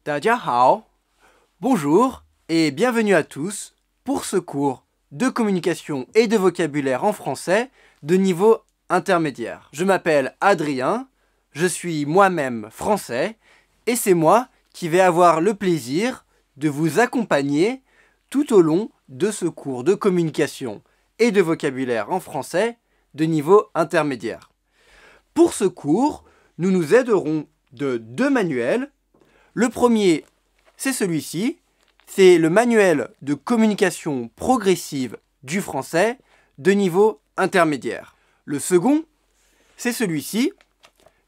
大家好, bonjour et bienvenue à tous pour ce cours de communication et de vocabulaire en français de niveau intermédiaire. Je m'appelle Adrien, je suis moi-même français et c'est moi qui vais avoir le plaisir de vous accompagner tout au long de ce cours de communication et de vocabulaire en français de niveau intermédiaire. Pour ce cours, nous nous aiderons de deux manuels. Le premier, c'est celui-ci, c'est le manuel de communication progressive du français de niveau intermédiaire. Le second, c'est celui-ci,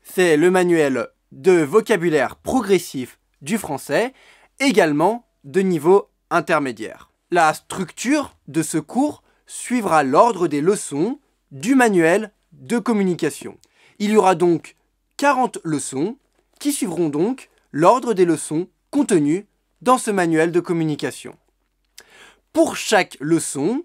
c'est le manuel de vocabulaire progressif du français, également de niveau intermédiaire. La structure de ce cours suivra l'ordre des leçons du manuel de communication. Il y aura donc 40 leçons qui suivront donc l'ordre des leçons contenues dans ce manuel de communication. Pour chaque leçon,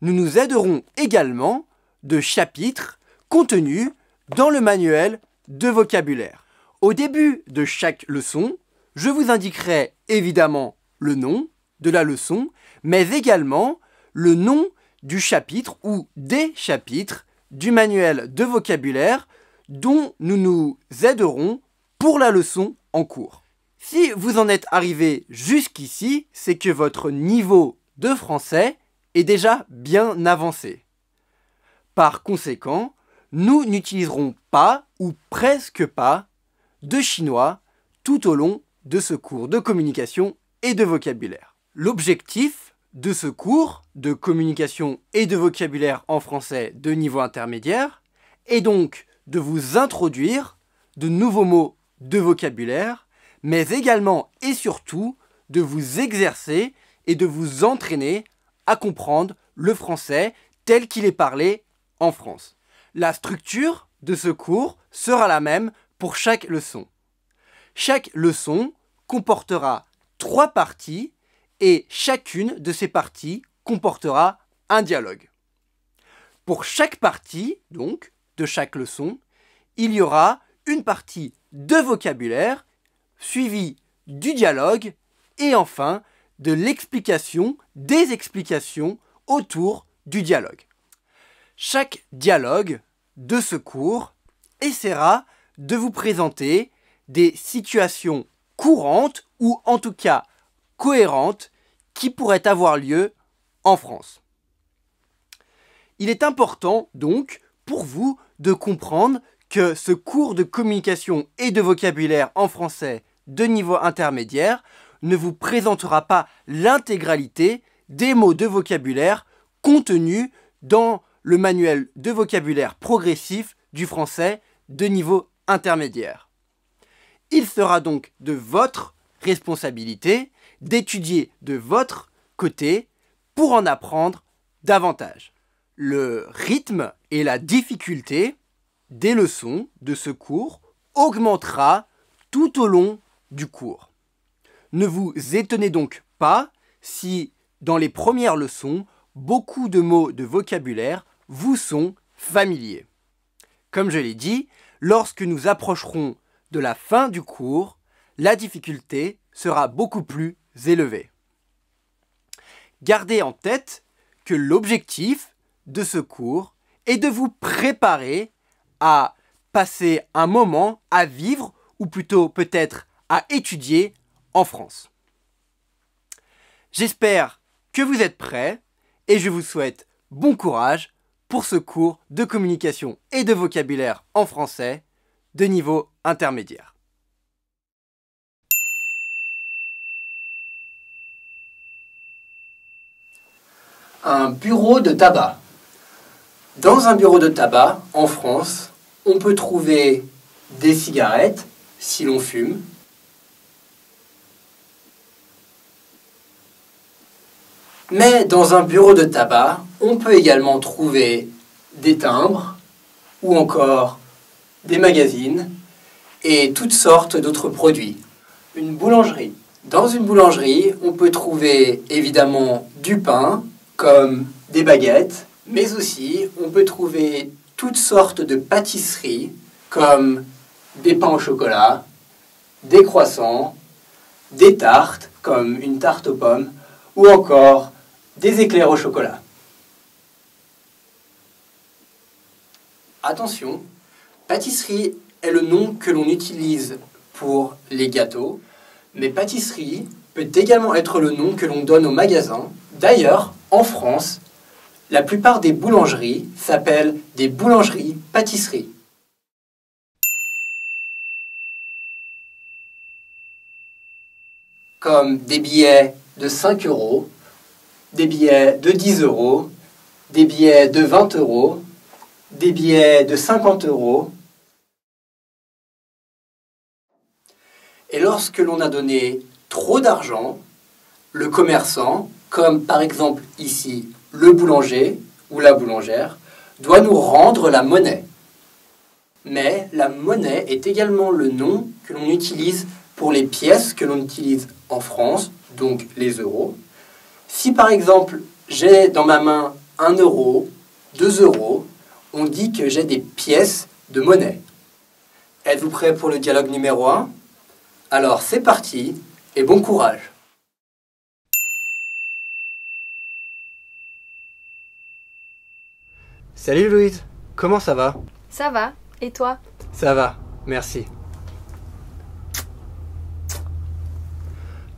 nous nous aiderons également de chapitres contenus dans le manuel de vocabulaire. Au début de chaque leçon, je vous indiquerai évidemment le nom de la leçon, mais également le nom du chapitre ou des chapitres du manuel de vocabulaire dont nous nous aiderons pour la leçon en cours. Si vous en êtes arrivé jusqu'ici, c'est que votre niveau de français est déjà bien avancé. Par conséquent, nous n'utiliserons pas ou presque pas de chinois tout au long de ce cours de communication et de vocabulaire. L'objectif de ce cours de communication et de vocabulaire en français de niveau intermédiaire est donc de vous introduire de nouveaux mots de vocabulaire, mais également et surtout de vous exercer et de vous entraîner à comprendre le français tel qu'il est parlé en France. La structure de ce cours sera la même pour chaque leçon. Chaque leçon comportera 3 parties et chacune de ces parties comportera un dialogue. Pour chaque partie, donc, de chaque leçon, il y aura une partie de vocabulaire suivie du dialogue et enfin de l'explication, des explications autour du dialogue. Chaque dialogue de ce cours essaiera de vous présenter des situations courantes ou en tout cas cohérentes qui pourraient avoir lieu en France. Il est important donc pour vous de comprendre que ce cours de communication et de vocabulaire en français de niveau intermédiaire ne vous présentera pas l'intégralité des mots de vocabulaire contenus dans le manuel de vocabulaire progressif du français de niveau intermédiaire. Il sera donc de votre responsabilité d'étudier de votre côté pour en apprendre davantage. Le rythme et la difficulté des leçons de ce cours augmentera tout au long du cours. Ne vous étonnez donc pas si, dans les premières leçons, beaucoup de mots de vocabulaire vous sont familiers. Comme je l'ai dit, lorsque nous approcherons de la fin du cours, la difficulté sera beaucoup plus élevée. Gardez en tête que l'objectif de ce cours est de vous préparer à passer un moment à vivre, ou plutôt peut-être à étudier en France. J'espère que vous êtes prêts et je vous souhaite bon courage pour ce cours de communication et de vocabulaire en français de niveau intermédiaire. Un bureau de tabac. Dans un bureau de tabac, en France, on peut trouver des cigarettes, si l'on fume, mais dans un bureau de tabac, on peut également trouver des timbres, ou encore des magazines, et toutes sortes d'autres produits. Une boulangerie. Dans une boulangerie, on peut trouver évidemment du pain, comme des baguettes, mais aussi on peut trouver toutes sortes de pâtisseries, comme des pains au chocolat, des croissants, des tartes, comme une tarte aux pommes, ou encore des éclairs au chocolat. Attention, pâtisserie est le nom que l'on utilise pour les gâteaux, mais pâtisserie peut également être le nom que l'on donne au magasin. D'ailleurs, en France, la plupart des boulangeries s'appellent des boulangeries-pâtisseries. Comme des billets de 5 euros, des billets de 10 euros, des billets de 20 euros, des billets de 50 euros. Et lorsque l'on a donné trop d'argent, le commerçant, comme par exemple ici le boulanger ou la boulangère, doit nous rendre la monnaie. Mais la monnaie est également le nom que l'on utilise pour les pièces que l'on utilise en France, donc les euros. Si par exemple j'ai dans ma main 1 euro, 2 euros, on dit que j'ai des pièces de monnaie. Êtes-vous prêts pour le dialogue numéro 1 ? Alors c'est parti et bon courage. Salut Louise, comment ça va ? Ça va, et toi ? Ça va, merci.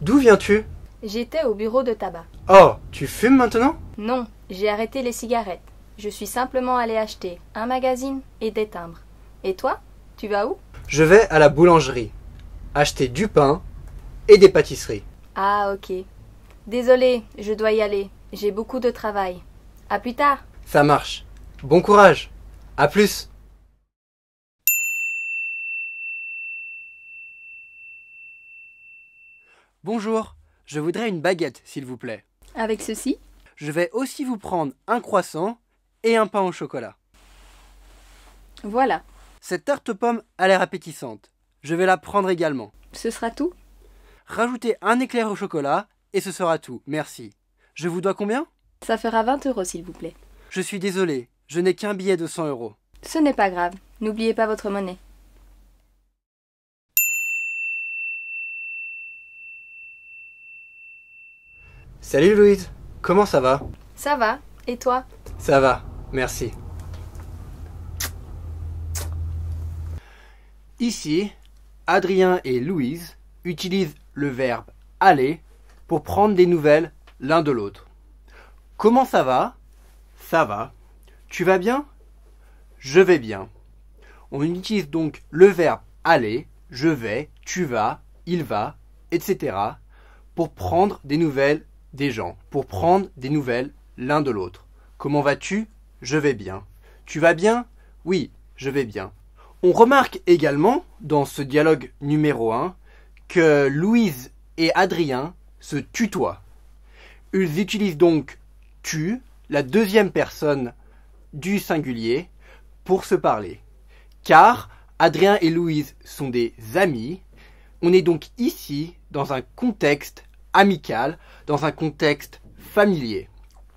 D'où viens-tu ? J'étais au bureau de tabac. Oh, tu fumes maintenant ? Non, j'ai arrêté les cigarettes. Je suis simplement allé acheter un magazine et des timbres. Et toi, tu vas où ? Je vais à la boulangerie, acheter du pain et des pâtisseries. Ah, ok. Désolée, je dois y aller. J'ai beaucoup de travail. À plus tard. Ça marche. Bon courage. À plus. Bonjour, je voudrais une baguette, s'il vous plaît. Avec ceci ? Je vais aussi vous prendre un croissant et un pain au chocolat. Voilà. Cette tarte aux pommes a l'air appétissante. Je vais la prendre également. Ce sera tout ? Rajoutez un éclair au chocolat et ce sera tout, merci. Je vous dois combien ? Ça fera 20 euros, s'il vous plaît. Je suis désolé, je n'ai qu'un billet de 100 euros. Ce n'est pas grave. N'oubliez pas votre monnaie. Salut Louise, comment ça va ? Ça va, et toi ? Ça va, merci. Ici, Adrien et Louise utilisent le verbe aller pour prendre des nouvelles l'un de l'autre. Comment ça va ? Ça va. Tu vas bien ? Je vais bien. On utilise donc le verbe aller, je vais, tu vas, il va, etc. pour prendre des nouvelles des gens, pour prendre des nouvelles l'un de l'autre. Comment vas-tu ? Je vais bien. Tu vas bien ? Oui, je vais bien. On remarque également, dans ce dialogue numéro 1, que Louise et Adrien se tutoient. Ils utilisent donc tu, la deuxième personne du singulier, pour se parler. Car Adrien et Louise sont des amis. On est donc ici dans un contexte amical, dans un contexte familier.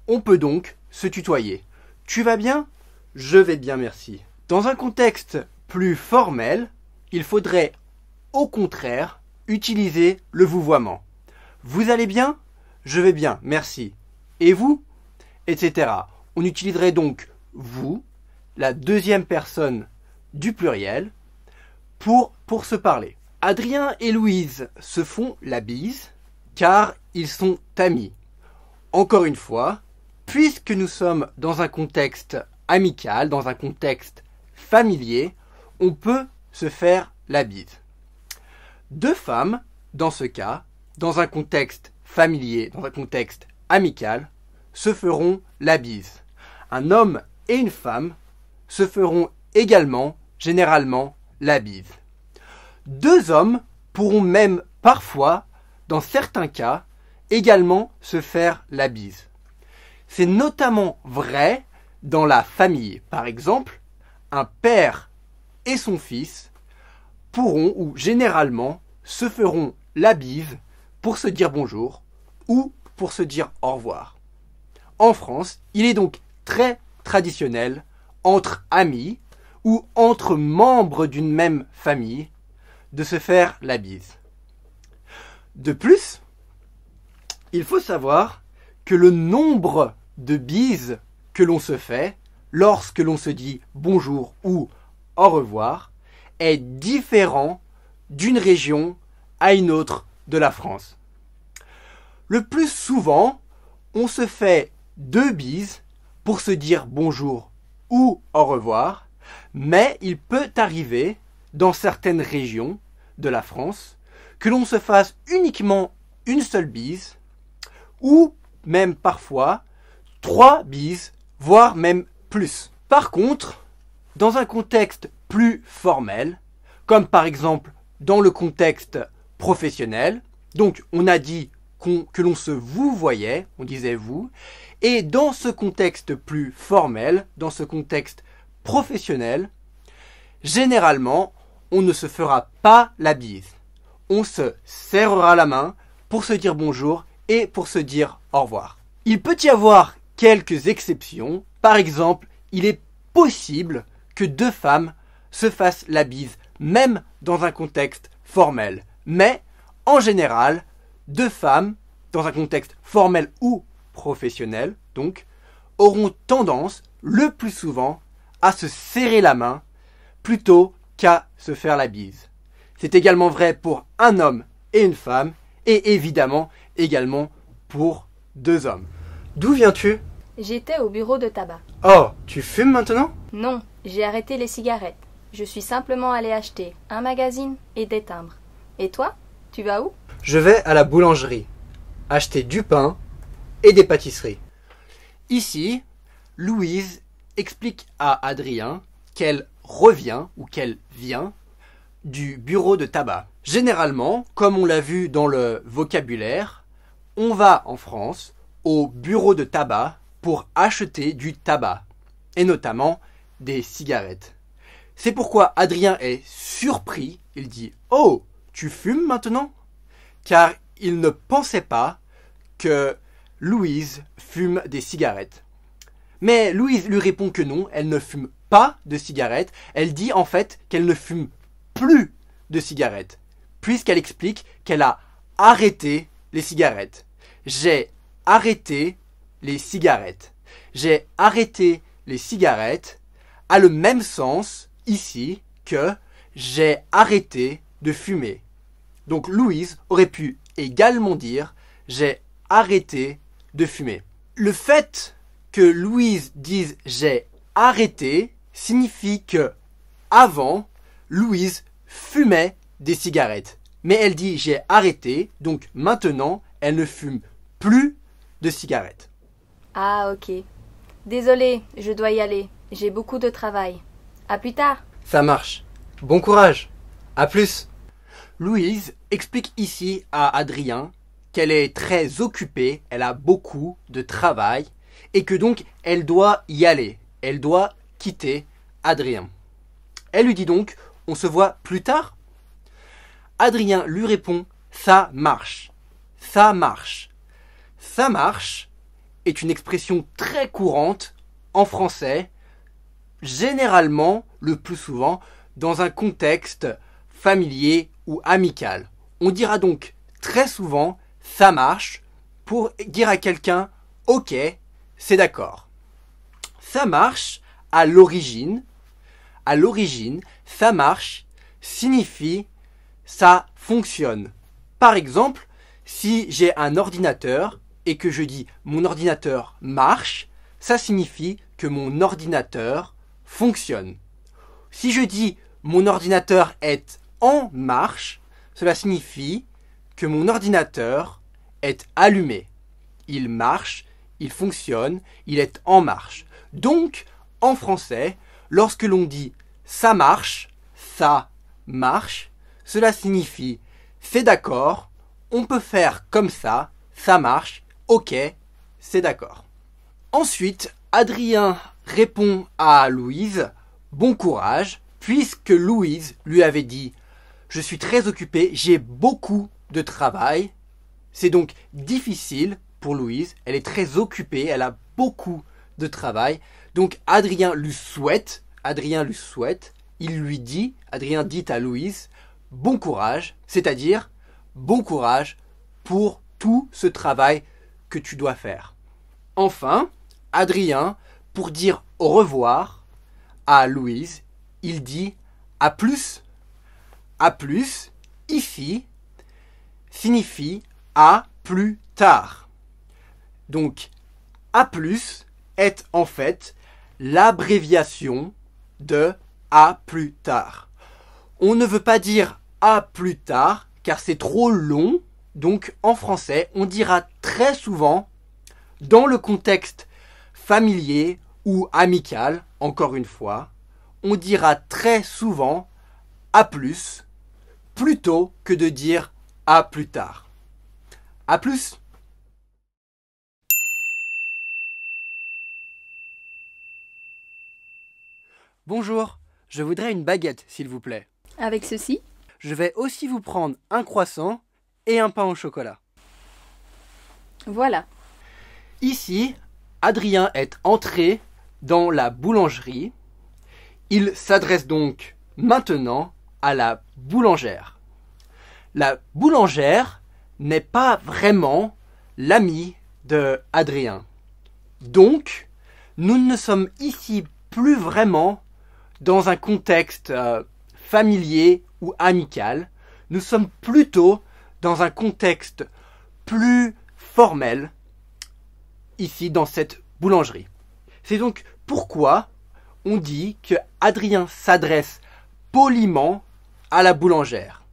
On peut donc se tutoyer. Tu vas bien ? Je vais bien, merci. Dans un contexte plus formel, il faudrait au contraire utiliser le vouvoiement. Vous allez bien ? Je vais bien, merci. Et vous ? Etc. On utiliserait donc vous, la deuxième personne du pluriel, pour se parler. Adrien et Louise se font la bise car ils sont amis. Encore une fois, puisque nous sommes dans un contexte amical, dans un contexte familier, on peut se faire la bise. Deux femmes, dans ce cas, dans un contexte familier, dans un contexte amical, se feront la bise. Un homme et une femme se feront également, généralement, la bise. Deux hommes pourront même parfois, dans certains cas, également se faire la bise. C'est notamment vrai dans la famille. Par exemple, un père et son fils pourront ou généralement se feront la bise pour se dire bonjour ou pour se dire au revoir. En France, il est donc très traditionnel entre amis ou entre membres d'une même famille de se faire la bise. De plus, il faut savoir que le nombre de bises que l'on se fait lorsque l'on se dit bonjour ou au revoir est différent d'une région à une autre de la France. Le plus souvent, on se fait 2 bises pour se dire bonjour ou au revoir, mais il peut arriver dans certaines régions de la France que l'on se fasse uniquement une seule bise ou même parfois 3 bises, voire même plus. Par contre, dans un contexte plus formel, comme par exemple dans le contexte professionnel, donc on a dit que l'on se vouvoyait, on disait vous, et dans ce contexte plus formel, dans ce contexte professionnel, généralement, on ne se fera pas la bise. On se serrera la main pour se dire bonjour et pour se dire au revoir. Il peut y avoir quelques exceptions. Par exemple, il est possible que 2 femmes se fassent la bise, même dans un contexte formel. Mais, en général, 2 femmes, dans un contexte formel ou professionnel, donc, auront tendance, le plus souvent, à se serrer la main plutôt qu'à se faire la bise. C'est également vrai pour un homme et une femme, et évidemment également pour 2 hommes. D'où viens-tu ? J'étais au bureau de tabac. Oh, tu fumes maintenant ? Non, j'ai arrêté les cigarettes. Je suis simplement allé acheter un magazine et des timbres. Et toi, tu vas où ? Je vais à la boulangerie, acheter du pain et des pâtisseries. Ici, Louise explique à Adrien qu'elle revient ou qu'elle vient du bureau de tabac. Généralement, comme on l'a vu dans le vocabulaire, on va en France au bureau de tabac pour acheter du tabac, et notamment des cigarettes. C'est pourquoi Adrien est surpris, il dit « Oh, tu fumes maintenant ?» Car il ne pensait pas que Louise fume des cigarettes. Mais Louise lui répond que non, elle ne fume pas de cigarettes, elle dit en fait qu'elle ne fume plus de cigarettes, puisqu'elle explique qu'elle a arrêté les cigarettes. J'ai arrêté les cigarettes. J'ai arrêté les cigarettes a le même sens ici que j'ai arrêté de fumer. Donc Louise aurait pu également dire j'ai arrêté de fumer. Le fait que Louise dise j'ai arrêté signifie que avant Louise fumait des cigarettes. Mais elle dit j'ai arrêté, donc maintenant elle ne fume plus de cigarettes. Ah ok. Désolée, je dois y aller. J'ai beaucoup de travail. À plus tard. Ça marche. Bon courage. À plus. Louise explique ici à Adrien qu'elle est très occupée, elle a beaucoup de travail et que donc elle doit y aller. Elle doit quitter Adrien. Elle lui dit donc on se voit plus tard. Adrien lui répond ça marche. Ça marche. Ça marche est une expression très courante en français, généralement, le plus souvent, dans un contexte familier ou amical. On dira donc très souvent « ça marche » pour dire à quelqu'un « ok, c'est d'accord ». Ça marche à l'origine, ça marche signifie ça fonctionne. Par exemple, si j'ai un ordinateur et que je dis mon ordinateur marche, ça signifie que mon ordinateur fonctionne. Si je dis mon ordinateur est en marche, cela signifie que mon ordinateur est allumé. Il marche, il fonctionne, il est en marche. Donc, en français, lorsque l'on dit ça marche, cela signifie c'est d'accord, on peut faire comme ça marche, ok, c'est d'accord. Ensuite, Adrien répond à Louise « Bon courage » puisque Louise lui avait dit « Je suis très occupé, j'ai beaucoup de travail ». C'est donc difficile pour Louise, elle est très occupée, elle a beaucoup de travail. Donc Adrien lui souhaite, Adrien dit à Louise « Bon courage », c'est-à-dire « Bon courage pour tout ce travail que tu dois faire. Enfin, Adrien, pour dire au revoir à Louise, il dit à plus. À plus, ici, signifie à plus tard. Donc, à plus est en fait l'abréviation de à plus tard. On ne veut pas dire à plus tard car c'est trop long. Donc, en français, on dira très souvent, dans le contexte familier ou amical, encore une fois, on dira très souvent à plus, plutôt que de dire à plus tard. À plus! Bonjour, je voudrais une baguette, s'il vous plaît. Avec ceci? Je vais aussi vous prendre un croissant et un pain au chocolat. Voilà. Ici, Adrien est entré dans la boulangerie. Il s'adresse donc maintenant à la boulangère. La boulangère n'est pas vraiment l'amie de Adrien. Donc, nous ne sommes ici plus vraiment dans un contexte familier ou amical. Nous sommes plutôt dans un contexte plus formel, ici dans cette boulangerie. C'est donc pourquoi on dit que Adrien s'adresse poliment à la boulangère.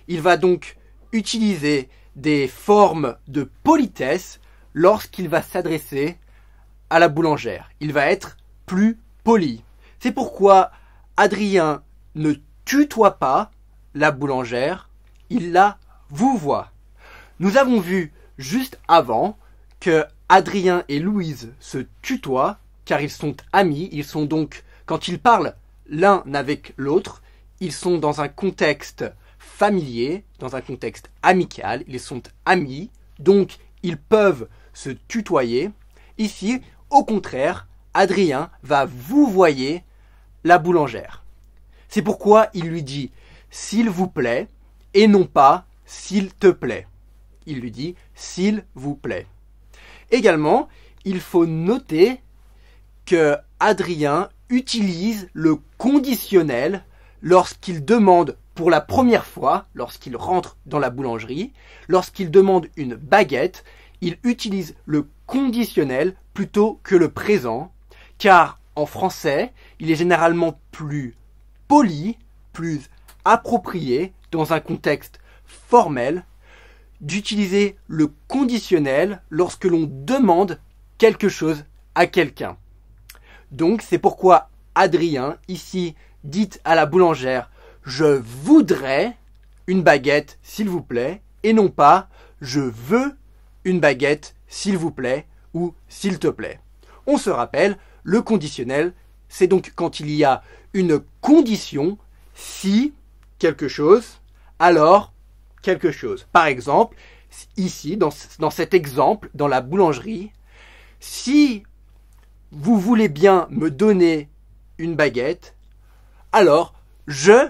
Il va donc utiliser des formes de politesse lorsqu'il va s'adresser à la boulangère. Il va être plus poli. C'est pourquoi Adrien ne tutoie pas la boulangère, il la vouvoie. Nous avons vu juste avant que Adrien et Louise se tutoient car ils sont amis. Ils sont donc, quand ils parlent l'un avec l'autre, ils sont dans un contexte familier, dans un contexte amical. Ils sont amis, donc ils peuvent se tutoyer. Ici, au contraire, Adrien va vouvoyer la boulangère. C'est pourquoi il lui dit « s'il vous plaît » et non pas « s'il te plaît ». Il lui dit « s'il vous plaît ». Également, il faut noter que Adrien utilise le conditionnel lorsqu'il demande pour la première fois, lorsqu'il rentre dans la boulangerie, lorsqu'il demande une baguette, il utilise le conditionnel plutôt que le présent, car en français, il est généralement plus poli, plus approprié dans un contexte formel d'utiliser le conditionnel lorsque l'on demande quelque chose à quelqu'un. Donc c'est pourquoi Adrien ici dit à la boulangère « je voudrais une baguette s'il vous plaît » et non pas « je veux une baguette s'il vous plaît » ou « s'il te plaît ». On se rappelle, le conditionnel, c'est donc quand il y a une condition, si quelque chose, alors quelque chose. Par exemple, ici, dans cet exemple, dans la boulangerie, si vous voulez bien me donner une baguette, alors je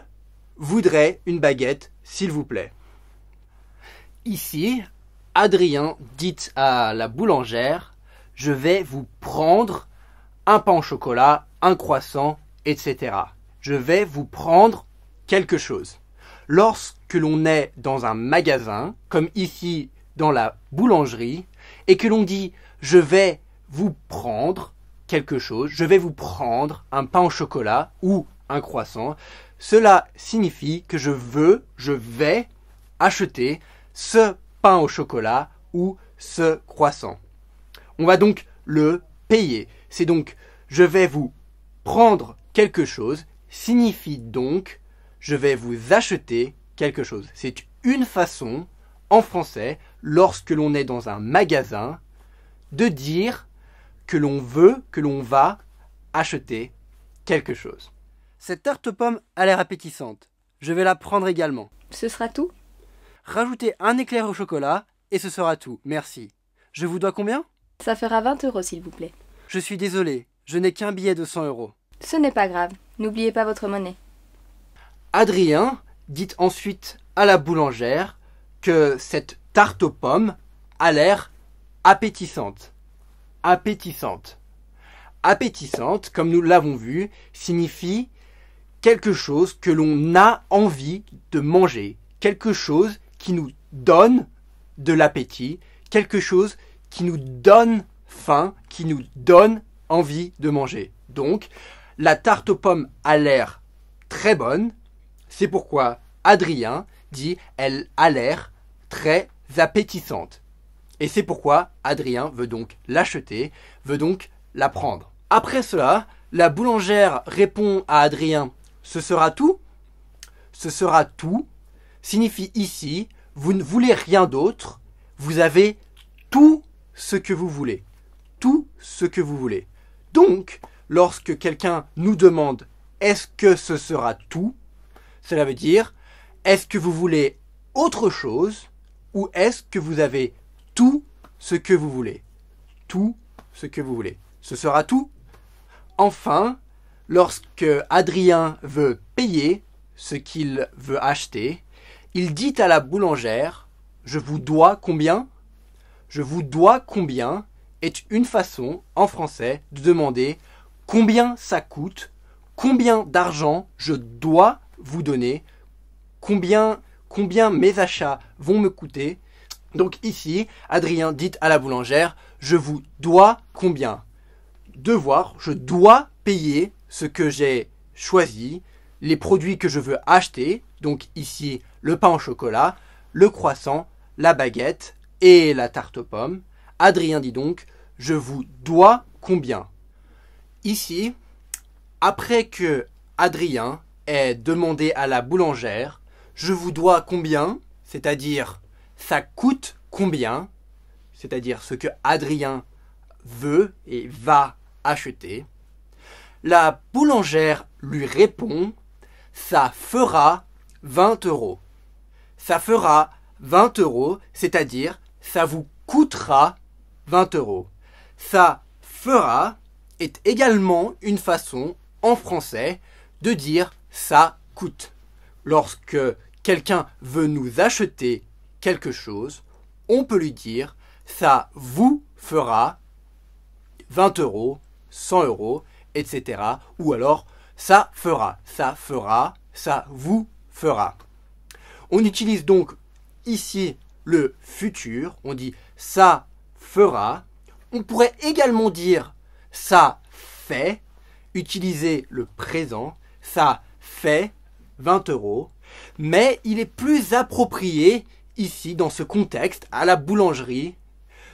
voudrais une baguette, s'il vous plaît. Ici, Adrien dit à la boulangère, je vais vous prendre un pain au chocolat, un croissant, etc. Je vais vous prendre quelque chose. Lorsque l'on est dans un magasin, comme ici dans la boulangerie, et que l'on dit « je vais vous prendre quelque chose, je vais vous prendre un pain au chocolat ou un croissant », cela signifie que je vais acheter ce pain au chocolat ou ce croissant. On va donc le payer. C'est donc « je vais vous prendre quelque chose » signifie donc je vais vous acheter quelque chose. C'est une façon, en français, lorsque l'on est dans un magasin, de dire que l'on veut, que l'on va acheter quelque chose. Cette tarte pomme a l'air appétissante. Je vais la prendre également. Ce sera tout? Rajoutez un éclair au chocolat et ce sera tout. Merci. Je vous dois combien? Ça fera 20 € s'il vous plaît. Je suis désolé, je n'ai qu'un billet de 100 €. Ce n'est pas grave. N'oubliez pas votre monnaie. Adrien dit ensuite à la boulangère que cette tarte aux pommes a l'air appétissante. Appétissante. Appétissante, comme nous l'avons vu, signifie quelque chose que l'on a envie de manger, quelque chose qui nous donne de l'appétit, quelque chose qui nous donne faim, qui nous donne envie de manger. Donc, la tarte aux pommes a l'air très bonne, c'est pourquoi Adrien dit elle a l'air très appétissante. Et c'est pourquoi Adrien veut donc l'acheter, veut donc la prendre. Après cela, la boulangère répond à Adrien « Ce sera tout ?» Ce sera tout signifie ici « Vous ne voulez rien d'autre, vous avez tout ce que vous voulez. » Tout ce que vous voulez. Donc, lorsque quelqu'un nous demande « Est-ce que ce sera tout ?» Cela veut dire « Est-ce que vous voulez autre chose ?» ou « Est-ce que vous avez tout ce que vous voulez ?» Tout ce que vous voulez. Ce sera tout. Enfin, lorsque Adrien veut payer ce qu'il veut acheter, il dit à la boulangère « Je vous dois combien ?» Je vous dois combien est une façon, en français, de demander combien ça coûte, combien d'argent je dois vous donner, combien mes achats vont me coûter. Donc ici, Adrien dit à la boulangère, je vous dois combien? Devoir, je dois payer ce que j'ai choisi, les produits que je veux acheter, donc ici le pain au chocolat, le croissant, la baguette et la tarte aux pommes. Adrien dit donc, je vous dois combien? Ici, après que Adrien ait demandé à la boulangère, je vous dois combien, c'est-à-dire ça coûte combien, c'est-à-dire ce que Adrien veut et va acheter, la boulangère lui répond, ça fera 20 euros. Ça fera 20 euros, c'est-à-dire ça vous coûtera 20 euros. Ça fera est également une façon en français de dire ça coûte. Lorsque quelqu'un veut nous acheter quelque chose, on peut lui dire ça vous fera 20 euros, 100 euros, etc. Ou alors ça fera, ça vous fera. On utilise donc ici le futur, on dit ça fera. On pourrait également dire ça fait, utiliser le présent, ça fait 20 euros. Mais il est plus approprié ici, dans ce contexte, à la boulangerie,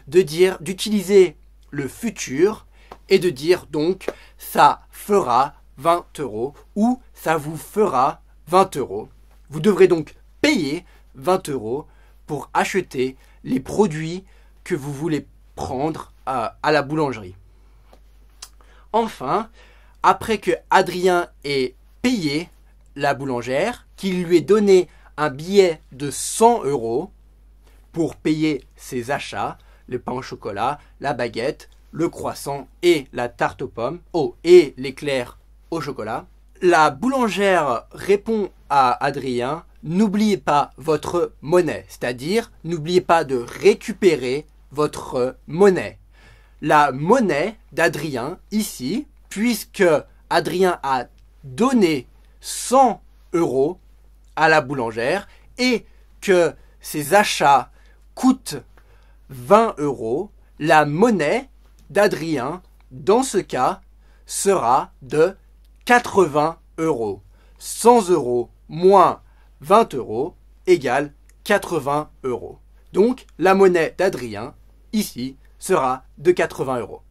d'utiliser le futur et de dire donc ça fera 20 euros ou ça vous fera 20 euros. Vous devrez donc payer 20 euros pour acheter les produits que vous voulez prendre à la boulangerie. Enfin, après que Adrien ait payé la boulangère, qu'il lui ait donné un billet de 100 euros pour payer ses achats, le pain au chocolat, la baguette, le croissant et la tarte aux pommes, et l'éclair au chocolat, la boulangère répond à Adrien, n'oubliez pas votre monnaie, c'est-à-dire n'oubliez pas de récupérer votre monnaie. La monnaie d'Adrien ici, puisque Adrien a donné 100 euros à la boulangère et que ses achats coûtent 20 euros, la monnaie d'Adrien, dans ce cas, sera de 80 euros. 100 euros moins 20 euros égale 80 euros. Donc, la monnaie d'Adrien, ici, sera de 80 euros.